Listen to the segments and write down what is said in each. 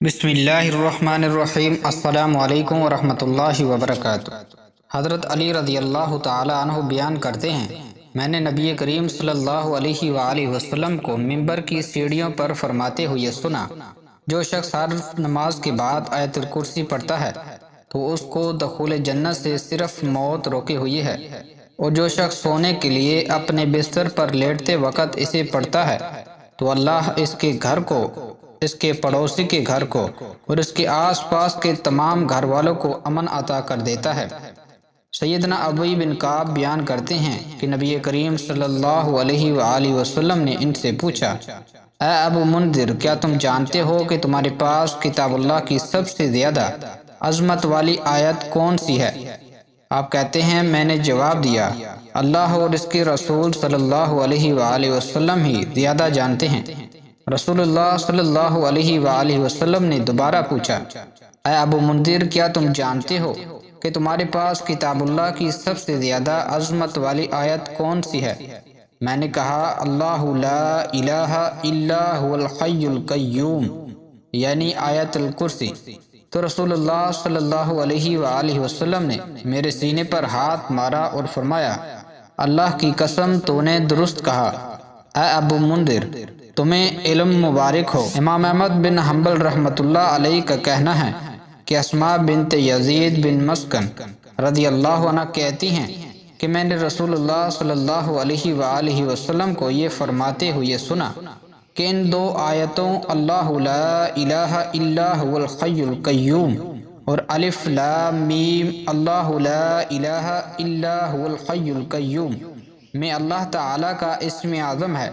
بسم اللہ الرحمن الرحیم۔ السلام علیکم ورحمۃ اللہ وبرکاتہ۔ حضرت علی رضی اللہ تعالی عنہ بیان کرتے ہیں، میں نے نبی کریم صلی اللہ علیہ وآلہ وسلم کو منبر کی سیڑھیوں پر فرماتے ہوئے سنا، جو شخص ہر نماز کے بعد آیت الکرسی پڑھتا ہے تو اس کو دخول جنت سے صرف موت روکے ہوئی ہے، اور جو شخص سونے کے لیے اپنے بستر پر لیٹتے وقت اسے پڑھتا ہے تو اللہ اس کے گھر کو، اس کے پڑوسی کے گھر کو اور اس کے آس پاس کے تمام گھر والوں کو امن عطا کر دیتا ہے۔ سیدنا ابی بن کعب بیان کرتے ہیں کہ نبی کریم صلی اللہ علیہ وآلہ وسلم نے ان سے پوچھا، اے ابو منذر، کیا تم جانتے ہو کہ تمہارے پاس کتاب اللہ کی سب سے زیادہ عظمت والی آیت کون سی ہے؟ آپ کہتے ہیں، میں نے جواب دیا، اللہ اور اس کے رسول صلی اللہ علیہ وآلہ وسلم ہی زیادہ جانتے ہیں۔ رسول اللہ صلی اللہ علیہ وآلہ وسلم نے دوبارہ پوچھا، اے ابو منذر، کیا تم جانتے ہو کہ تمہارے پاس کتاب اللہ کی سب سے زیادہ عظمت والی آیت کون سی ہے؟ میں نے کہا، اللہ لا الہ الا هو الحی القیوم، یعنی آیت الکرسی۔ تو رسول اللہ صلی اللہ علیہ وآلہ وسلم نے میرے سینے پر ہاتھ مارا اور فرمایا، اللہ کی قسم، تو نے درست کہا۔ اے ابو منذر، تمہیں علم مبارک ہو۔ امام احمد بن حنبل رحمۃ اللہ علیہ کا کہنا ہے کہ اسماء بنت یزید بن مسکن رضی اللہ عنہ کہتی ہیں کہ میں نے رسول اللہ صلی اللہ علیہ وآلہ وسلم کو یہ فرماتے ہوئے سنا کہ ان دو آیتوں اللہ لا الہ الا هو الحی القیوم اور الف لام میم اللہ لا الہ الا هو الحی القیوم میں اللہ تعالی کا اسم اعظم ہے۔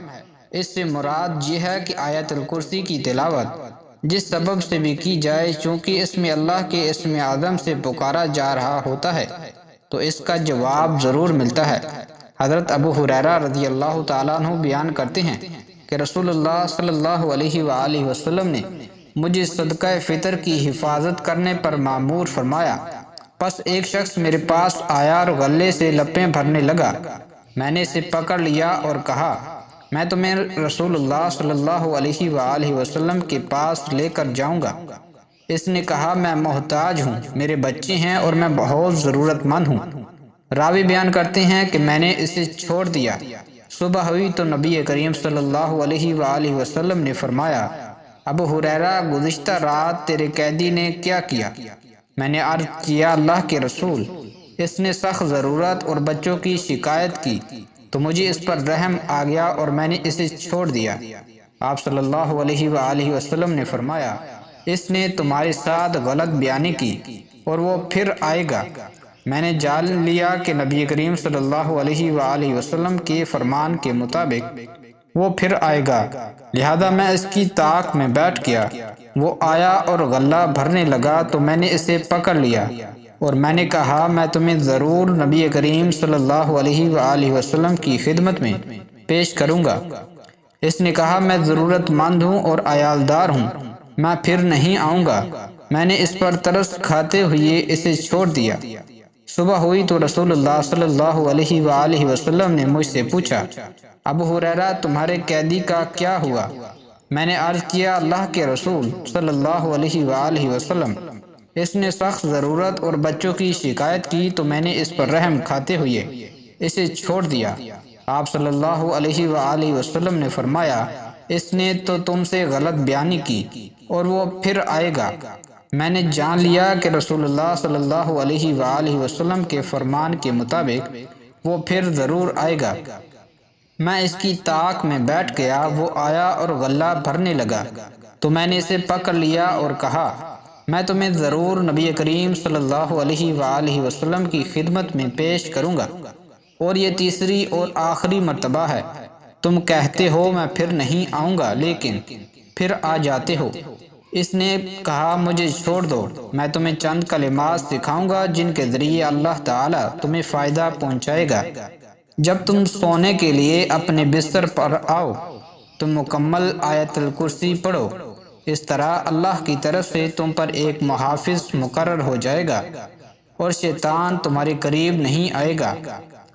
اس سے مراد یہ ہے کہ آیت الکرسی کی تلاوت جس سبب سے بھی کی جائے، چونکہ اس میں اللہ کے اسم اعظم سے پکارا جا رہا ہوتا ہے تو اس کا جواب ضرور ملتا ہے۔ حضرت ابو ہریرہ رضی اللہ تعالیٰ عنہ بیان کرتے ہیں کہ رسول اللہ صلی اللہ علیہ وآلہ وسلم نے مجھے صدقہ فطر کی حفاظت کرنے پر مامور فرمایا۔ پس ایک شخص میرے پاس آیا اور غلے سے لپیں بھرنے لگا۔ میں نے اسے پکڑ لیا اور کہا، میں تمہیں رسول اللہ صلی اللہ علیہ وآلہ وسلم کے پاس لے کر جاؤں گا۔ اس نے کہا، میں محتاج ہوں، میرے بچے ہیں اور میں بہت ضرورت مند ہوں۔ راوی بیان کرتے ہیں کہ میں نے اسے چھوڑ دیا۔ صبح ہوئی تو نبی کریم صلی اللہ علیہ وآلہ وسلم نے فرمایا، ابو ہریرہ، گزشتہ رات تیرے قیدی نے کیا کیا؟ میں نے عرض کیا، اللہ کے رسول، اس نے سخت ضرورت اور بچوں کی شکایت کی تو مجھے اس پر رحم آ گیا اور میں نے اسے چھوڑ دیا۔ آپ صلی اللہ علیہ وآلہ وسلم نے فرمایا، اس نے تمہارے ساتھ غلط بیانی کی اور وہ پھر آئے گا۔ میں نے جان لیا کہ نبی کریم صلی اللہ علیہ وآلہ وسلم کے فرمان کے مطابق وہ پھر آئے گا، لہذا میں اس کی طاق میں بیٹھ گیا۔ وہ آیا اور غلہ بھرنے لگا تو میں نے اسے پکڑ لیا اور میں نے کہا، میں تمہیں ضرور نبی کریم صلی اللہ علیہ وآلہ وسلم کی خدمت میں پیش کروں گا۔ اس نے کہا، میں ضرورت مند ہوں اور عیالدار ہوں، میں پھر نہیں آؤں گا۔ میں نے اس پر ترس کھاتے ہوئے اسے چھوڑ دیا۔ صبح ہوئی تو رسول اللہ صلی اللہ علیہ وآلہ وسلم نے مجھ سے پوچھا، ابو ہریرہ، تمہارے قیدی کا کیا ہوا؟ میں نے عرض کیا، اللہ کے رسول صلی اللہ علیہ وآلہ وسلم، اس نے سخت ضرورت اور بچوں کی شکایت کی تو میں نے اس پر رحم کھاتے ہوئے اسے چھوڑ دیا۔ آپ صلی اللہ علیہ وآلہ وسلم نے فرمایا، اس نے تو تم سے غلط بیانی کی اور وہ پھر آئے گا۔ میں نے جان لیا کہ رسول اللہ صلی اللہ علیہ وآلہ وسلم کے فرمان کے مطابق وہ پھر ضرور آئے گا۔ میں اس کی طاق میں بیٹھ گیا۔ وہ آیا اور غلہ بھرنے لگا تو میں نے اسے پکڑ لیا اور کہا، میں تمہیں ضرور نبی کریم صلی اللہ علیہ وآلہ وسلم کی خدمت میں پیش کروں گا، اور یہ تیسری اور آخری مرتبہ ہے۔ تم کہتے ہو میں پھر نہیں آؤں گا، لیکن پھر آ جاتے ہو۔ اس نے کہا، مجھے چھوڑ دو، میں تمہیں چند کلمات سکھاؤں گا جن کے ذریعے اللہ تعالیٰ تمہیں فائدہ پہنچائے گا۔ جب تم سونے کے لیے اپنے بستر پر آؤ تو مکمل آیت الکرسی پڑھو، اس طرح اللہ کی طرف سے تم پر ایک محافظ مقرر ہو جائے گا اور شیطان تمہارے قریب نہیں آئے گا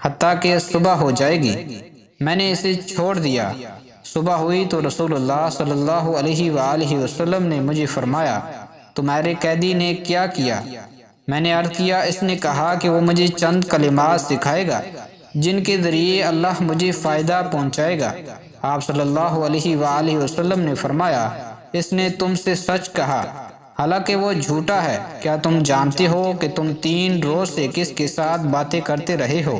حتیٰ کہ صبح ہو جائے گی۔ میں نے اسے چھوڑ دیا۔ صبح ہوئی تو رسول اللہ صلی اللہ علیہ وآلہ وسلم نے مجھے فرمایا تمہارے قیدی نے کیا کیا؟ میں نے عرض کیا اس نے کہا کہ وہ مجھے چند کلمات سکھائے گا جن کے ذریعے اللہ مجھے فائدہ پہنچائے گا۔ آپ صلی اللہ علیہ وآلہ وسلم نے فرمایا اس نے تم سے سچ کہا حالانکہ وہ جھوٹا ہے۔ کیا تم جانتے ہو کہ تم 3 روز سے کس کے ساتھ باتیں کرتے رہے ہو؟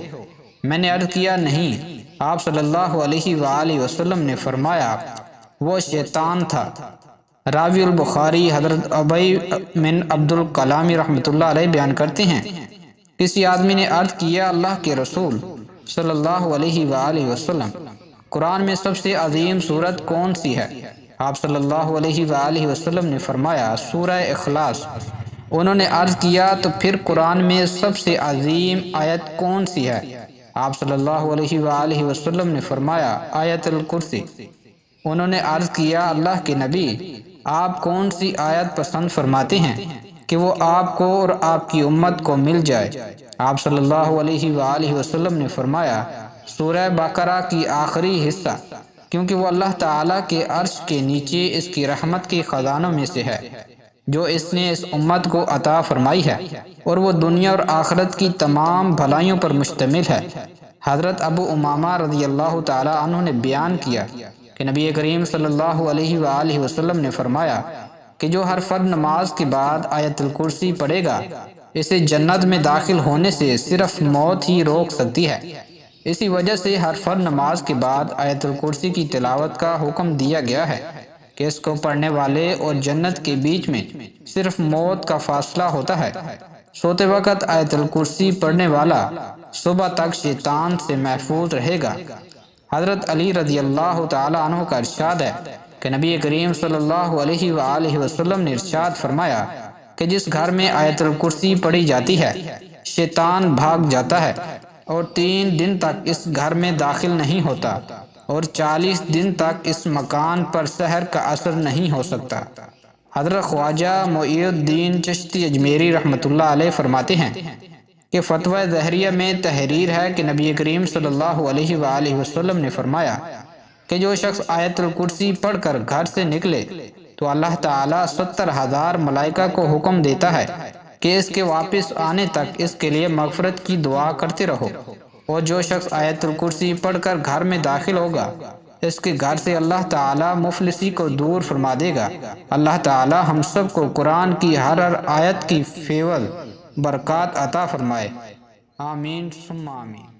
میں نے عرض کیا نہیں۔ آپ صلی اللہ علیہ وآلہ وسلم نے فرمایا وہ شیطان تھا۔ راوی البخاری حضرت ابی بن عبد الکلام رحمۃ اللہ علیہ بیان کرتے ہیں کسی آدمی نے عرض کیا اللہ کے رسول صلی اللہ علیہ وآلہ وسلم قرآن میں سب سے عظیم سورت کون سی ہے؟ آپ صلی اللہ علیہ وآلہ وسلم نے فرمایا سورہ اخلاص۔ انہوں نے عرض کیا تو پھر قرآن میں سب سے عظیم آیت کون سی ہے؟ آپ صلی اللہ علیہ وآلہ وسلم نے فرمایا آیت الکرسی۔ انہوں نے عرض کیا اللہ کے نبی آپ کون سی آیت پسند فرماتے ہیں کہ وہ آپ کو اور آپ کی امت کو مل جائے؟ آپ صلی اللہ علیہ وآلہ وسلم نے فرمایا سورہ بقرہ کی آخری حصہ، کیونکہ وہ اللہ تعالیٰ کے عرش کے نیچے اس کی رحمت کے خزانوں میں سے ہے جو اس نے اس امت کو عطا فرمائی ہے، اور وہ دنیا اور آخرت کی تمام بھلائیوں پر مشتمل ہے۔ حضرت ابو امامہ رضی اللہ تعالی عنہ نے بیان کیا کہ نبی کریم صلی اللہ علیہ وآلہ وسلم نے فرمایا کہ جو ہر فرض نماز کے بعد آیت الکرسی پڑھے گا اسے جنت میں داخل ہونے سے صرف موت ہی روک سکتی ہے۔ اسی وجہ سے ہر فرض نماز کے بعد آیت الکرسی کی تلاوت کا حکم دیا گیا ہے کہ اس کو پڑھنے والے اور جنت کے بیچ میں صرف موت کا فاصلہ ہوتا ہے۔ سوتے وقت آیت الکرسی پڑھنے والا صبح تک شیطان سے محفوظ رہے گا۔ حضرت علی رضی اللہ تعالی عنہ کا ارشاد ہے کہ نبی کریم صلی اللہ علیہ وآلہ وسلم نے ارشاد فرمایا کہ جس گھر میں آیت الکرسی پڑھی جاتی ہے شیطان بھاگ جاتا ہے اور 3 دن تک اس گھر میں داخل نہیں ہوتا اور 40 دن تک اس مکان پر سحر کا اثر نہیں ہو سکتا۔ حضرت خواجہ معین الدین چشتی اجمیری رحمۃ اللہ علیہ فرماتے ہیں کہ فتویٰ ظہریہ میں تحریر ہے کہ نبی کریم صلی اللہ علیہ وآلہ وسلم نے فرمایا کہ جو شخص آیت الکرسی پڑھ کر گھر سے نکلے تو اللہ تعالیٰ 70,000 ملائکہ کو حکم دیتا ہے کہ اس کے واپس آنے تک اس کے لیے مغفرت کی دعا کرتے رہو، اور جو شخص آیت الکرسی پڑھ کر گھر میں داخل ہوگا اس کے گھر سے اللہ تعالیٰ مفلسی کو دور فرما دے گا۔ اللہ تعالیٰ ہم سب کو قرآن کی ہر آیت کی فیول برکات عطا فرمائے، آمین ثم آمین۔